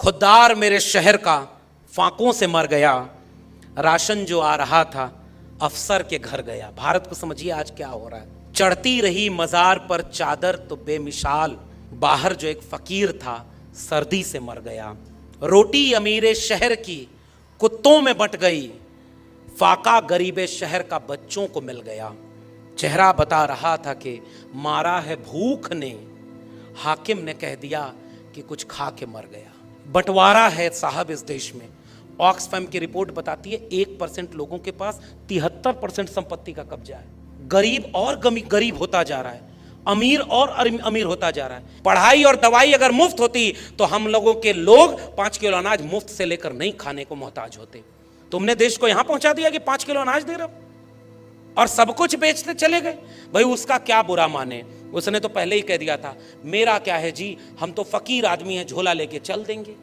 खुददार मेरे शहर का फांकों से मर गया, राशन जो आ रहा था अफसर के घर गया। भारत को समझिए आज क्या हो रहा है। चढ़ती रही मजार पर चादर तो बेमिसाल, बाहर जो एक फकीर था सर्दी से मर गया। रोटी अमीरे शहर की कुत्तों में बंट गई, फाका गरीबे शहर का बच्चों को मिल गया। चेहरा बता रहा था कि मारा है भूख ने, हाकिम ने कह दिया कि कुछ खा के मर गया। बंटवारा है साहब इस देश में। ऑक्सफैम की रिपोर्ट बताती है 1% लोगों के पास 73% संपत्ति का कब्जा है। गरीब और गरीब होता जा रहा है, अमीर और अमीर होता जा रहा है। पढ़ाई और दवाई अगर मुफ्त होती तो हम लोगों के लोग 5 किलो अनाज मुफ्त से लेकर नहीं खाने को मोहताज होते। तुमने देश को यहां पहुंचा दिया कि 5 किलो अनाज दे रहे हो और सब कुछ बेचते चले गए। भाई उसका क्या बुरा माने, उसने तो पहले ही कह दिया था मेरा क्या है जी, हम तो फकीर आदमी हैं, झोला लेके चल देंगे।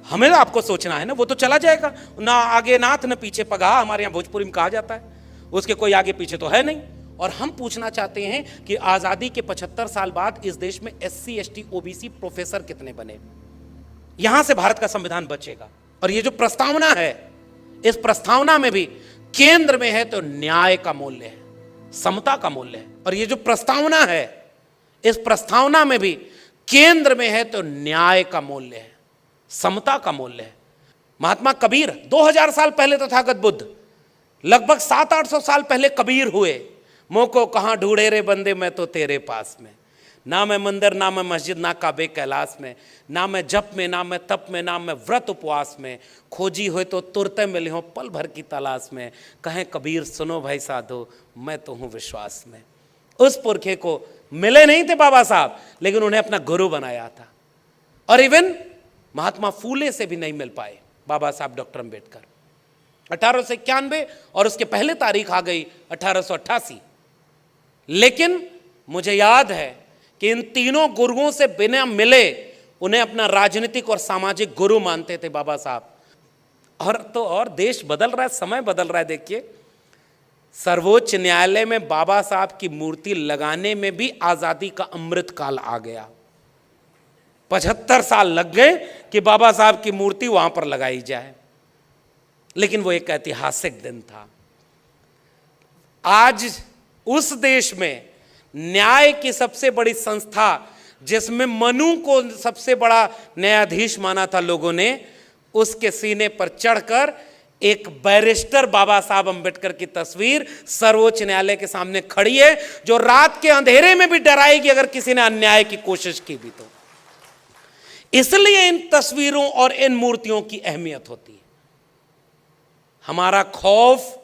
हमें तो आपको सोचना है ना, वो तो चला जाएगा, ना आगे नाथ न पीछे पगाह, हमारे यहाँ भोजपुरी में कहा जाता है। उसके कोई आगे पीछे तो है नहीं। और हम पूछना चाहते हैं कि आजादी के 75 साल बाद इस देश में SC ST OBC प्रोफेसर कितने बने। यहां से भारत का संविधान बचेगा। और ये जो प्रस्तावना है, इस प्रस्तावना में भी केंद्र में है तो न्याय का मूल्य है, समता का मूल्य है। और ये जो प्रस्तावना है, इस प्रस्तावना में भी केंद्र में है तो न्याय का मूल्य है, समता का मूल्य है। महात्मा कबीर 2000 साल पहले तथागत बुद्ध, लगभग 700-800 साल पहले कबीर हुए। मोको कहाँ ढूंढे रे बंदे, मैं तो तेरे पास में। ना मैं मंदिर, ना मैं मस्जिद, ना काबे कैलाश में, ना मैं जप में, ना मैं तप में, ना मैं व्रत उपवास में। खोजी हुए तो तुरते मिले हो पल भर की तलाश में। कहें कबीर सुनो भाई साधो, मैं तो हूँ विश्वास में। उस पुरखे को मिले नहीं थे बाबा साहब, लेकिन उन्हें अपना गुरु बनाया था। और इवन महात्मा फूले से भी नहीं मिल पाए बाबा साहब डॉक्टर अम्बेडकर। 1891 और उसके पहले तारीख आ गई 1888। लेकिन मुझे याद है कि इन तीनों गुरुओं से बिना मिले उन्हें अपना राजनीतिक और सामाजिक गुरु मानते थे बाबा साहब। और देश बदल रहा है, समय बदल रहा है। देखिए, सर्वोच्च न्यायालय में बाबा साहब की मूर्ति लगाने में भी आजादी का अमृत काल आ गया। 75 साल लग गए कि बाबा साहब की मूर्ति वहां पर लगाई जाए, लेकिन वो एक ऐतिहासिक दिन था। आज उस देश में न्याय की सबसे बड़ी संस्था, जिसमें मनु को सबसे बड़ा न्यायाधीश माना था लोगों ने, उसके सीने पर चढ़कर एक बैरिस्टर बाबा साहब अम्बेडकर की तस्वीर सर्वोच्च न्यायालय के सामने खड़ी है, जो रात के अंधेरे में भी डराएगी अगर किसी ने अन्याय की कोशिश की भी तो। इसलिए इन तस्वीरों और इन मूर्तियों की अहमियत होती है। हमारा खौफ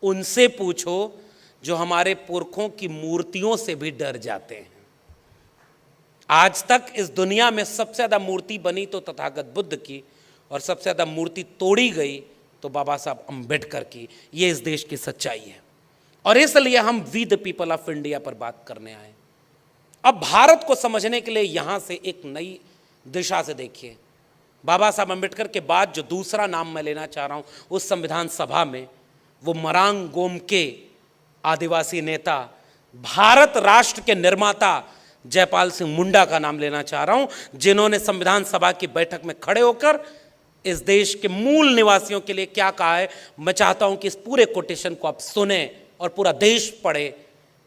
उनसे पूछो जो हमारे पुरखों की मूर्तियों से भी डर जाते हैं। आज तक इस दुनिया में सबसे ज्यादा मूर्ति बनी तो तथागत बुद्ध की, और सबसे ज्यादा मूर्ति तोड़ी गई तो बाबा साहब अम्बेडकर की। ये इस देश की सच्चाई है। और इसलिए हम we the people of India पर बात करने आए। अब भारत को समझने के लिए यहां से एक नई दिशा से देखिए। बाबा साहब अम्बेडकर के बाद जो दूसरा नाम मैं लेना चाह रहा हूं उस संविधान सभा में, वो मरांग गोमके आदिवासी नेता, भारत राष्ट्र के निर्माता जयपाल सिंह मुंडा का नाम लेना चाह रहा हूं, जिन्होंने संविधान सभा की बैठक में खड़े होकर इस देश के मूल निवासियों के लिए क्या कहा है। मैं चाहता हूं कि इस पूरे कोटेशन को आप सुने और पूरा देश पढ़े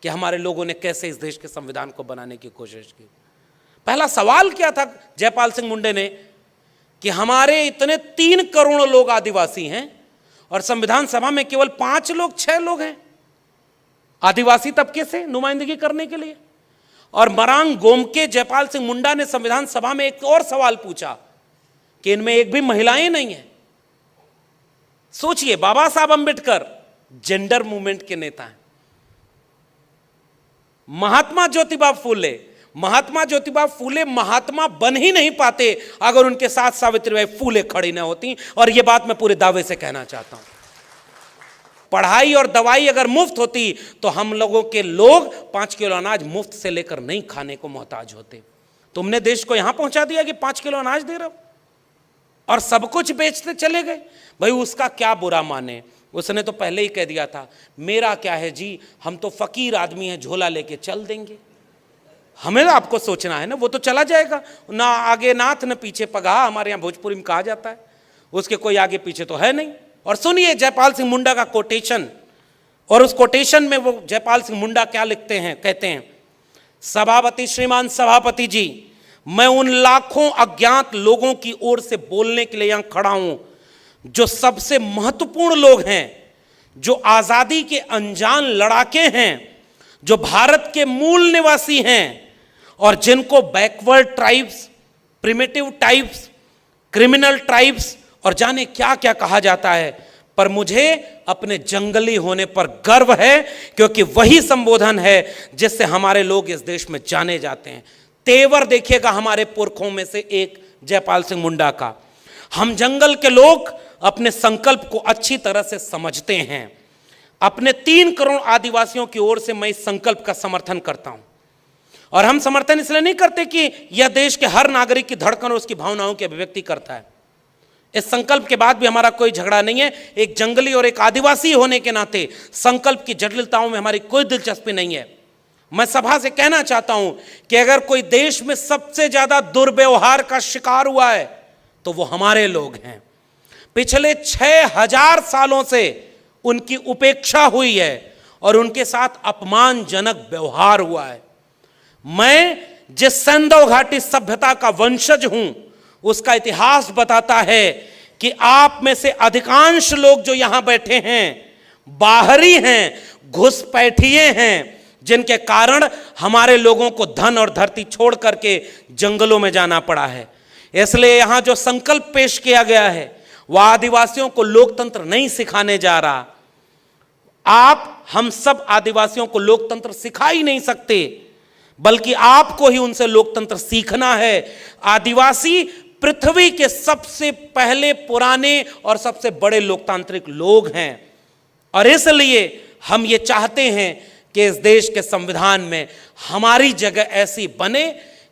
कि हमारे लोगों ने कैसे इस देश के संविधान को बनाने की कोशिश की। पहला सवाल क्या था जयपाल सिंह मुंडे ने कि हमारे इतने 3 करोड़ लोग आदिवासी हैं और संविधान सभा में केवल 5 लोग 6 लोग हैं आदिवासी तबके से नुमाइंदगी करने के लिए। और मरांग गोमके जयपाल सिंह मुंडा ने संविधान सभा में एक और सवाल पूछा कि इनमें एक भी महिलाएं नहीं है। सोचिए, बाबा साहब अम्बेडकर जेंडर मूवमेंट के नेता हैं। महात्मा ज्योतिबा फूले महात्मा बन ही नहीं पाते अगर उनके साथ सावित्रीबाई फूले खड़ी ना होती। और यह बात मैं पूरे दावे से कहना चाहता हूं। पढ़ाई और दवाई अगर मुफ्त होती तो हम लोगों के लोग 5 किलो अनाज मुफ्त से लेकर नहीं खाने को मोहताज होते। तुमने देश को यहां पहुंचा दिया कि 5 किलो अनाज दे रहे हो और सब कुछ बेचते चले गए। भाई उसका क्या बुरा माने, उसने तो पहले ही कह दिया था मेरा क्या है जी, हम तो फकीर आदमी हैं, झोला लेके चल देंगे। हमें आपको सोचना है ना, वो तो चला जाएगा, ना आगे नाथ न पीछे पगहा, हमारे यहाँ भोजपुरी में कहा जाता है, उसके कोई आगे पीछे तो है नहीं। और सुनिए जयपाल सिंह मुंडा का कोटेशन, और उस कोटेशन में वो जयपाल सिंह मुंडा क्या लिखते हैं, कहते हैं, सभापति श्रीमान सभापति जी, मैं उन लाखों अज्ञात लोगों की ओर से बोलने के लिए यहां खड़ा हूं जो सबसे महत्वपूर्ण लोग हैं, जो आजादी के अनजान लड़ाके हैं, जो भारत के मूल निवासी हैं और जिनको backward tribes, primitive tribes, criminal tribes और जाने क्या क्या कहा जाता है, पर मुझे अपने जंगली होने पर गर्व है, क्योंकि वही संबोधन है जिससे हमारे लोग इस देश में जाने जाते हैं। तेवर देखिएगा हमारे पुरखों में से एक जयपाल सिंह मुंडा का। हम जंगल के लोग अपने संकल्प को अच्छी तरह से समझते हैं। अपने 3 करोड़ आदिवासियों की ओर से मैं इस संकल्प का समर्थन करता हूं, और हम समर्थन इसलिए नहीं करते कि यह देश के हर नागरिक की धड़कन और उसकी भावनाओं की अभिव्यक्ति करता है। इस संकल्प के बाद भी हमारा कोई झगड़ा नहीं है। एक जंगली और एक आदिवासी होने के नाते संकल्प की जटिलताओं में हमारी कोई दिलचस्पी नहीं है। मैं सभा से कहना चाहता हूं कि अगर कोई देश में सबसे ज्यादा दुर्व्यवहार का शिकार हुआ है तो वो हमारे लोग हैं। पिछले 6000 सालों से उनकी उपेक्षा हुई है और उनके साथ अपमानजनक व्यवहार हुआ है। मैं जिस सैंधव घाटी सभ्यता का वंशज हूं, उसका इतिहास बताता है कि आप में से अधिकांश लोग जो यहां बैठे हैं बाहरी हैं, घुसपैठिए हैं, जिनके कारण हमारे लोगों को धन और धरती छोड़ करके जंगलों में जाना पड़ा है। इसलिए यहां जो संकल्प पेश किया गया है वह आदिवासियों को लोकतंत्र नहीं सिखाने जा रहा। आप हम सब आदिवासियों को लोकतंत्र सिखा ही नहीं सकते, बल्कि आपको ही उनसे लोकतंत्र सीखना है। आदिवासी पृथ्वी के सबसे पहले, पुराने और सबसे बड़े लोकतांत्रिक लोग हैं, और इसलिए हम ये चाहते हैं कि इस देश के संविधान में हमारी जगह ऐसी बने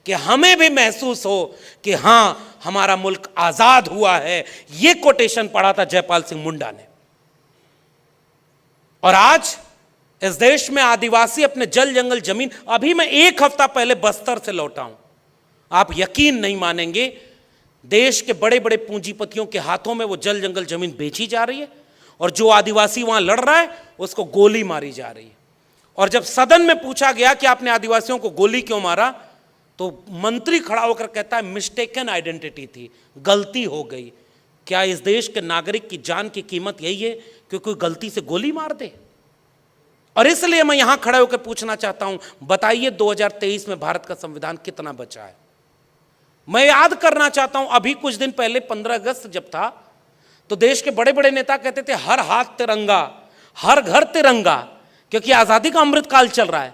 कि हमें भी महसूस हो कि हां, हमारा मुल्क आजाद हुआ है। यह कोटेशन पढ़ा था जयपाल सिंह मुंडा ने। और आज इस देश में आदिवासी अपने जल जंगल जमीन, अभी मैं 1 हफ्ता पहले बस्तर से लौटा हूं, आप यकीन नहीं मानेंगे, देश के बड़े बड़े पूंजीपतियों के हाथों में वो जल जंगल जमीन बेची जा रही है, और जो आदिवासी वहां लड़ रहा है उसको गोली मारी जा रही है। और जब सदन में पूछा गया कि आपने आदिवासियों को गोली क्यों मारा, तो मंत्री खड़ा होकर कहता है मिस्टेकन आइडेंटिटी थी, गलती हो गई। क्या इस देश के नागरिक की जान की कीमत यही है कि कोई गलती से गोली मार दे? और इसलिए मैं यहां खड़े होकर पूछना चाहता हूं, बताइए 2023 में भारत का संविधान कितना बचा है? मैं याद करना चाहता हूं, अभी कुछ दिन पहले 15 अगस्त जब था, तो देश के बड़े बड़े नेता कहते थे हर हाथ तिरंगा, हर घर तिरंगा, क्योंकि आजादी का अमृत काल चल रहा है।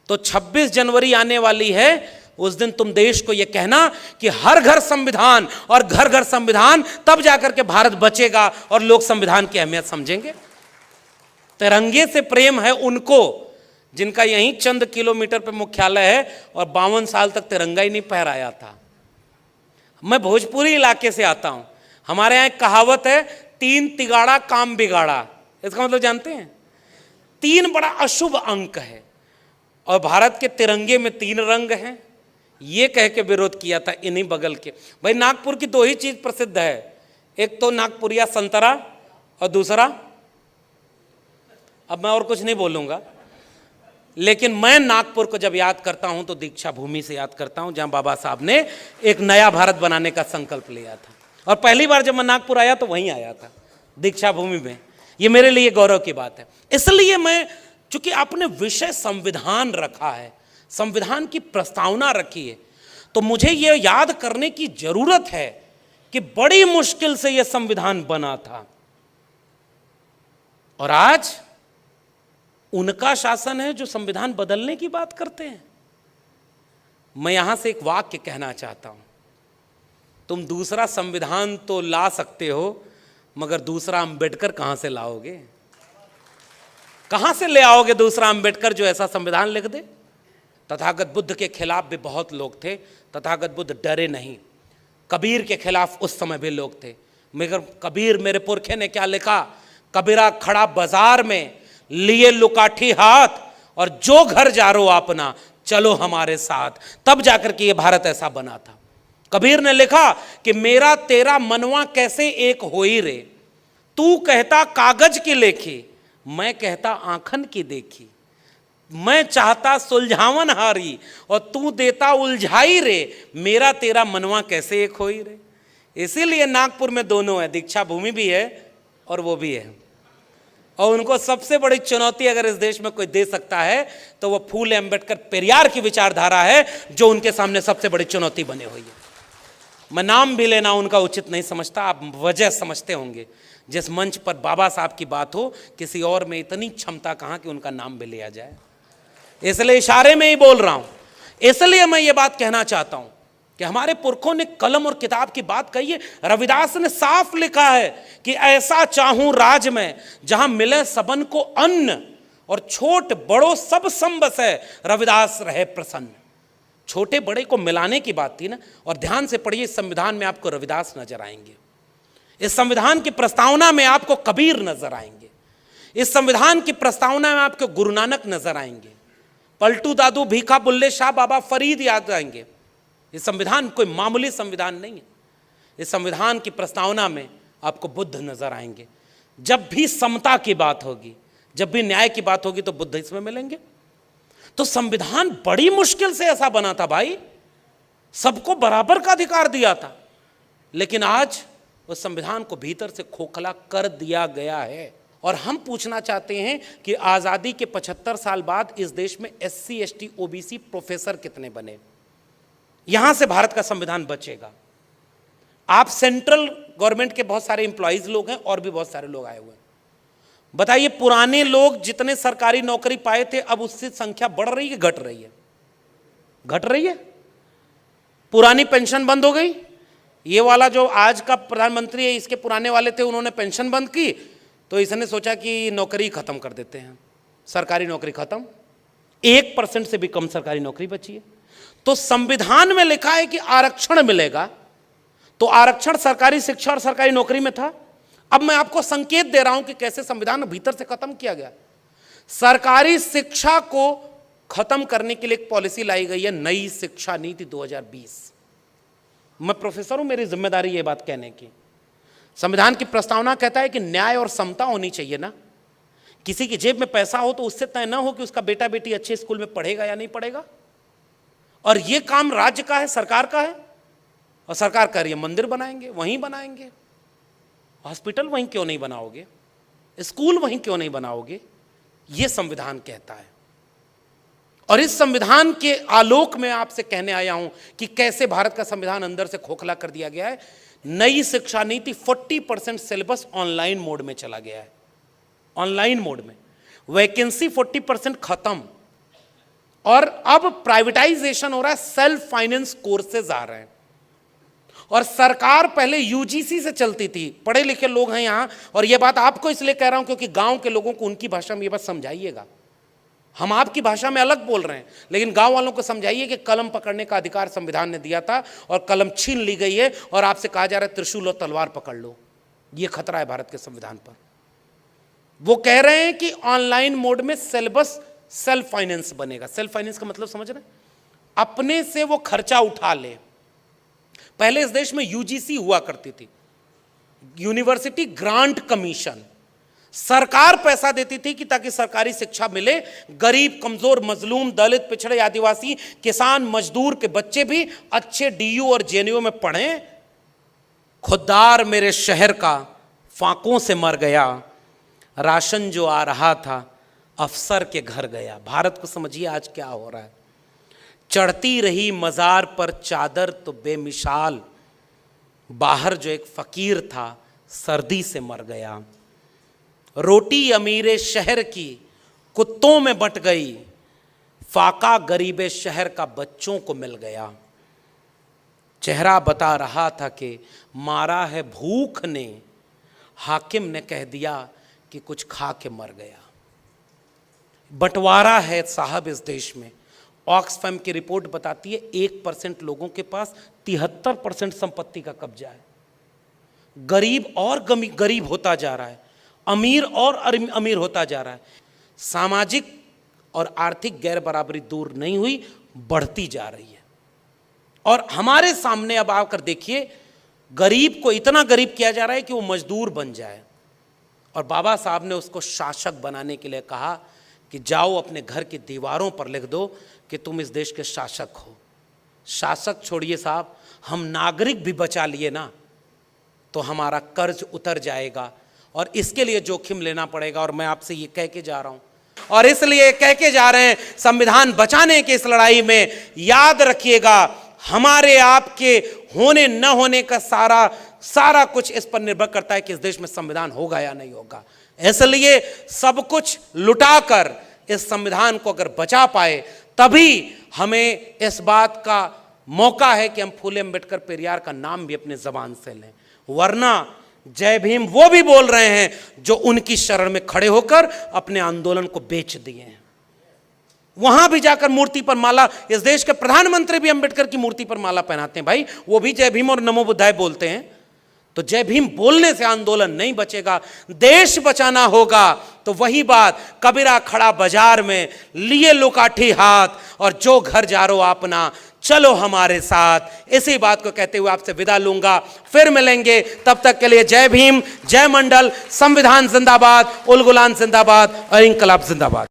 तो 26 जनवरी आने वाली है, उस दिन तुम देश को यह कहना कि हर घर संविधान, और घर घर संविधान, तब जाकर के भारत बचेगा और लोग संविधान की अहमियत समझेंगे। तिरंगे से प्रेम है उनको जिनका यहीं चंद किलोमीटर पे मुख्यालय है और 52 साल तक तिरंगा ही नहीं फहराया था। मैं भोजपुरी इलाके से आता हूं, हमारे यहाँ एक कहावत है, 3 तिगाड़ा काम बिगाड़ा। इसका मतलब जानते हैं? 3 बड़ा अशुभ अंक है, और भारत के तिरंगे में 3 रंग हैं। ये कह के विरोध किया था इन्हीं बगल के। भाई नागपुर की 2 ही चीज प्रसिद्ध है, एक तो नागपुरिया संतरा, और दूसरा, अब मैं और कुछ नहीं बोलूंगा, लेकिन मैं नागपुर को जब याद करता हूं तो दीक्षा भूमि से याद करता हूं, जहां बाबा साहब ने एक नया भारत बनाने का संकल्प लिया था। और पहली बार जब मैं नागपुर आया तो वहीं आया था, दीक्षा भूमि में। ये मेरे लिए गौरव की बात है। इसलिए मैं, चूंकि आपने विषय संविधान रखा है, संविधान की प्रस्तावना रखी है, तो मुझे यह याद करने की जरूरत है कि बड़ी मुश्किल से यह संविधान बना था, और आज उनका शासन है जो संविधान बदलने की बात करते हैं। मैं यहां से एक वाक्य कहना चाहता हूं, तुम दूसरा संविधान तो ला सकते हो, मगर दूसरा अंबेडकर कहां से लाओगे? कहां से ले आओगे दूसरा अंबेडकर जो ऐसा संविधान लिख दे? तथागत बुद्ध के खिलाफ भी बहुत लोग थे, तथागत बुद्ध डरे नहीं। कबीर के खिलाफ उस समय भी लोग थे, मगर कबीर मेरे पुरखे ने क्या लिखा? कबीरा खड़ा बाजार में लिए लुकाठी हाथ, और जो घर जारो अपना चलो हमारे साथ, तब जाकर के ये भारत ऐसा बना था। कबीर ने लिखा कि मेरा तेरा मनवा कैसे एक होई रे, तू कहता कागज की लेखी, मैं कहता आंखन की देखी। मैं चाहता सुलझावन हारी और तू देता उलझाई रे, मेरा तेरा मनवा कैसे एक होई रे। इसीलिए नागपुर में दोनों है, दीक्षा भूमि भी है और वो भी है। और उनको सबसे बड़ी चुनौती अगर इस देश में कोई दे सकता है तो वो फूले अंबेडकर पेरियार की विचारधारा है, जो उनके सामने सबसे बड़ी चुनौती बनी हुई है। मैं नाम भी लेना उनका उचित नहीं समझता, आप वजह समझते होंगे। जिस मंच पर बाबा साहब की बात हो, किसी और में इतनी क्षमता कहाँ कि उनका नाम भी लिया जाए। इसलिए इशारे में ही बोल रहा हूं। इसलिए मैं ये बात कहना चाहता हूं कि हमारे पुरखों ने कलम और किताब की बात कही है। रविदास ने साफ लिखा है कि ऐसा चाहूं राज में जहां मिले सबन को अन्न, और छोट बड़ो सब संबस है, रविदास रहे प्रसन्न। छोटे बड़े को मिलाने की बात थी ना। और ध्यान से पढ़िए, इस संविधान में आपको रविदास नजर आएंगे, इस संविधान की प्रस्तावना में आपको कबीर नजर आएंगे, इस संविधान की प्रस्तावना में आपको गुरु नानक नजर आएंगे, पलटू दादू भीखा बुल्ले शाह बाबा फरीद याद आएंगे। इस संविधान कोई मामूली संविधान नहीं है। इस संविधान की प्रस्तावना में आपको बुद्ध नजर आएंगे। जब भी समता की बात होगी, जब भी न्याय की बात होगी, तो बुद्ध इसमें मिलेंगे। तो संविधान बड़ी मुश्किल से ऐसा बना था भाई, सबको बराबर का अधिकार दिया था, लेकिन आज उस संविधान को भीतर से खोखला कर दिया गया है। और हम पूछना चाहते हैं कि आज़ादी के 75 साल बाद इस देश में SC ST OBC प्रोफेसर कितने बने? यहां से भारत का संविधान बचेगा। आप सेंट्रल गवर्नमेंट के बहुत सारे एम्प्लॉइज लोग हैं और भी बहुत सारे लोग आए हुए हैं। बताइए, पुराने लोग जितने सरकारी नौकरी पाए थे, अब उससे संख्या बढ़ रही है, घट रही है? घट रही है। पुरानी पेंशन बंद हो गई। ये वाला जो आज का प्रधानमंत्री है, इसके पुराने वाले थे, उन्होंने पेंशन बंद की, तो इसने सोचा कि नौकरी खत्म कर देते हैं, सरकारी नौकरी खत्म। 1% से भी कम सरकारी नौकरी बची है। तो संविधान में लिखा है कि आरक्षण मिलेगा, तो आरक्षण सरकारी शिक्षा और सरकारी नौकरी में था। अब मैं आपको संकेत दे रहा हूं कि कैसे संविधान भीतर से खत्म किया गया। सरकारी शिक्षा को खत्म करने के लिए एक पॉलिसी लाई गई है, नई शिक्षा नीति 2020। मैं प्रोफेसर हूं, मेरी जिम्मेदारी ये बात कहने की। संविधान की प्रस्तावना कहता है कि न्याय और समता होनी चाहिए ना। किसी की जेब में पैसा हो तो उससे तय ना हो कि उसका बेटा बेटी अच्छे स्कूल में पढ़ेगा या नहीं पढ़ेगा। और ये काम राज्य का है, सरकार का है। और सरकार कह रही है मंदिर बनाएंगे, वहीं बनाएंगे। हॉस्पिटल वहीं क्यों नहीं बनाओगे? स्कूल वहीं क्यों नहीं बनाओगे? ये संविधान कहता है। और इस संविधान के आलोक में आपसे कहने आया हूं कि कैसे भारत का संविधान अंदर से खोखला कर दिया गया है। नई शिक्षा नीति 40% सिलेबस ऑनलाइन मोड में चला गया है। ऑनलाइन मोड में वैकेंसी 40% खत्म। और अब प्राइवेटाइजेशन हो रहा है, सेल्फ फाइनेंस कोर्सेज आ रहे हैं। और सरकार पहले यूजीसी से चलती थी, पढ़े लिखे लोग हैं यहां, और यह बात आपको इसलिए कह रहा हूं क्योंकि गांव के लोगों को उनकी भाषा में यह बात समझाइएगा। हम आपकी भाषा में अलग बोल रहे हैं, लेकिन गांव वालों को समझाइए कि कलम पकड़ने का अधिकार संविधान ने दिया था और कलम छीन ली गई है, और आपसे कहा जा रहा है त्रिशूल और तलवार पकड़ लो। यह खतरा है भारत के संविधान पर। वो कह रहे हैं कि ऑनलाइन मोड में सिलेबस सेल्फ फाइनेंस बनेगा। सेल्फ फाइनेंस का मतलब समझ रहे हैं? अपने से वो खर्चा उठा ले। पहले इस देश में यूजीसी हुआ करती थी, यूनिवर्सिटी ग्रांट कमीशन। सरकार पैसा देती थी कि ताकि सरकारी शिक्षा मिले, गरीब, कमजोर, मजलूम, दलित, पिछड़े, आदिवासी, किसान, मजदूर के बच्चे भी अच्छे DU और JNU में पढ़ें। खुददार मेरे शहर का फांकों से मर गया, राशन जो आ रहा था अफसर के घर गया। भारत को समझिए आज क्या हो रहा है। चढ़ती रही मजार पर चादर तो बेमिसाल, बाहर जो एक फकीर था सर्दी से मर गया। रोटी अमीरे शहर की कुत्तों में बंट गई, फाका गरीबे शहर का बच्चों को मिल गया। चेहरा बता रहा था कि मारा है भूख ने, हाकिम ने कह दिया कि कुछ खा के मर गया। बंटवारा है साहब इस देश में। ऑक्सफैम की रिपोर्ट बताती है 1% लोगों के पास 73% संपत्ति का कब्जा है। गरीब और गरीब होता जा रहा है, अमीर और अमीर होता जा रहा है। सामाजिक और आर्थिक गैर बराबरी दूर नहीं हुई, बढ़ती जा रही है। और हमारे सामने अब आकर देखिए, गरीब को इतना गरीब किया जा रहा है कि वो मजदूर बन जाए। और बाबा साहब ने उसको शासक बनाने के लिए कहा कि जाओ अपने घर की दीवारों पर लिख दो कि तुम इस देश के शासक हो। शासक छोड़िए साहब, हम नागरिक भी बचा लिए ना तो हमारा कर्ज उतर जाएगा, और इसके लिए जोखिम लेना पड़ेगा। और मैं आपसे ये कह के जा रहा हूं, और इसलिए कह के जा रहे हैं, संविधान बचाने की इस लड़ाई में याद रखिएगा, हमारे आपके होने न होने का सारा कुछ इस पर निर्भर करता है कि इस देश में संविधान होगा या नहीं होगा। इसलिए सब कुछ लुटाकर इस संविधान को अगर बचा पाए, तभी हमें इस बात का मौका है कि हम फूले अम्बेडकर पेरियार का नाम भी अपने जबान से लें। वरना जय भीम वो भी बोल रहे हैं जो उनकी शरण में खड़े होकर अपने आंदोलन को बेच दिए हैं। वहां भी जाकर मूर्ति पर माला, इस देश के प्रधानमंत्री भी अंबेडकर की मूर्ति पर माला पहनाते हैं भाई, वो भी जय भीम और नमो बुद्धाय बोलते हैं। तो जय भीम बोलने से आंदोलन नहीं बचेगा, देश बचाना होगा। तो वही बात, कबीरा खड़ा बाजार में लिए लुकाठी हाथ, और जो घर जा रो अपना चलो हमारे साथ। इसी बात को कहते हुए आपसे विदा लूंगा, फिर मिलेंगे, तब तक के लिए जय भीम, जय मंडल, संविधान जिंदाबाद, उल गुलान जिंदाबाद और इंकलाब जिंदाबाद।